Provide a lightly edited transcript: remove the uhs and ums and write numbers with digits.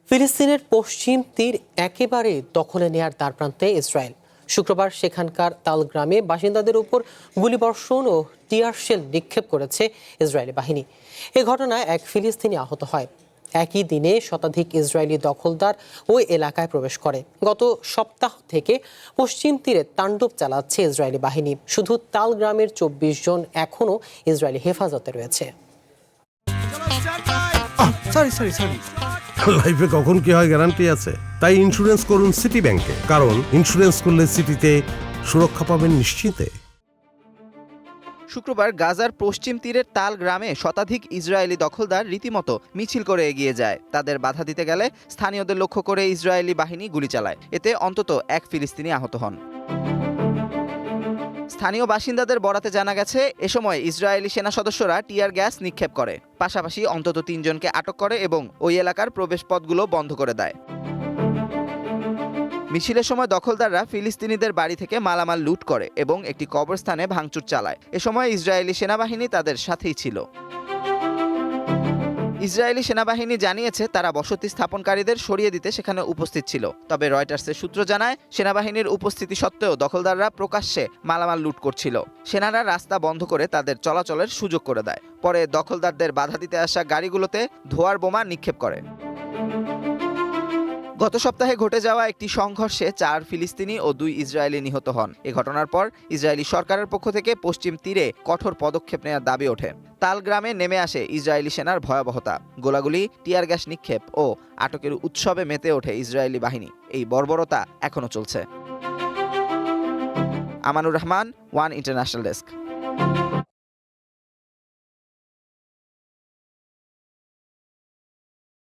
ফিলিস্তিনের পশ্চিম তীর একেবারে দখলে নেয়ার দ্বারপ্রান্তে ইসরায়েল। শুক্রবার সেখানকার তাল গ্রামে বাসিন্দাদের উপর গুলিবর্ষণ ও টিয়ার শেল নিক্ষেপ করেছে ইসরায়েলি বাহিনী। এ ঘটনায় এক ফিলিস্তিনি আহত হয়। একই দিনে শতাধিক ইসরায়েলি দখলদার ওই এলাকায় প্রবেশ করে। গত সপ্তাহ থেকে পশ্চিম তীরে তাণ্ডব চালাচ্ছে ইসরায়েলি বাহিনী। শুধু তাল গ্রামের 24 জন এখনও ইসরায়েলি হেফাজতে রয়েছে। লাইফে কখন কি হয় গ্যারান্টি আছে, তাই ইন্স্যুরেন্স করুন সিটি ব্যাংকে, কারণ ইন্স্যুরেন্স করলে সিটিতে সুরক্ষা পাবেন নিশ্চিন্তে। শুক্রবার গাজার পশ্চিম তীরের তাল গ্রামে শতাধিক ইসরায়েলি দখলদার রীতিমতো মিছিল করে এগিয়ে যায়। তাদের বাধা দিতে গেলে স্থানীয়দের লক্ষ্য করে ইসরায়েলি বাহিনী গুলি চালায়। এতে অন্তত এক ফিলিস্তিনি আহত হন। স্থানীয় বাসিন্দাদের বরাতে জানা গেছে, এ সময় ইসরায়েলি সেনা সদস্যরা টিয়ার গ্যাস নিক্ষেপ করে। পাশাপাশি অন্তত 3 জনকে আটক করে এবং ওই এলাকার প্রবেশপথগুলো বন্ধ করে দেয়। মিছিলের সময় দখলদাররা ফিলিস্তিনিদের বাড়ি থেকে মালামাল লুট করে এবং একটি কবরস্থানে ভাঙচুর চালায়। এ সময় ইসরায়েলি সেনাবাহিনী তাদের সাথেই ছিল। ইসরায়েলি সেনাবাহিনী জানিয়েছে তারা বসতি স্থাপনকারীদের সরিয়ে দিতে সেখানে উপস্থিত ছিল। তবে রয়টার্সের সূত্র জানায়, সেনাবাহিনীর উপস্থিতি সত্ত্বেও দখলদাররা প্রকাশ্যে মালামাল লুট করছিল। সেনারা রাস্তা বন্ধ করে তাদের চলাচলের সুযোগ করে দেয়। পরে দখলদারদের বাধা দিতে আসা গাড়িগুলোতে ধোঁয়ার বোমা নিক্ষেপ করে। গত সপ্তাহে ঘটে যাওয়া একটি সংঘর্ষে 4 ফিলিস্তিনি ও 2 ইসরায়েলি নিহত হন। এ ঘটনার পর ইসরায়েলি সরকারের পক্ষ থেকে পশ্চিম তীরে কঠোর পদক্ষেপ নেওয়ার দাবি ওঠে। তাল গ্রামে নেমে আসে ইসরায়েলি সেনার ভয়াবহতা। গোলাগুলি, টিয়ার গ্যাস নিক্ষেপ ও আটকের উৎসবে মেতে ওঠে ইসরায়েলি বাহিনী। এই বর্বরতা এখনো চলছে। Amanur Rahman, one international desk.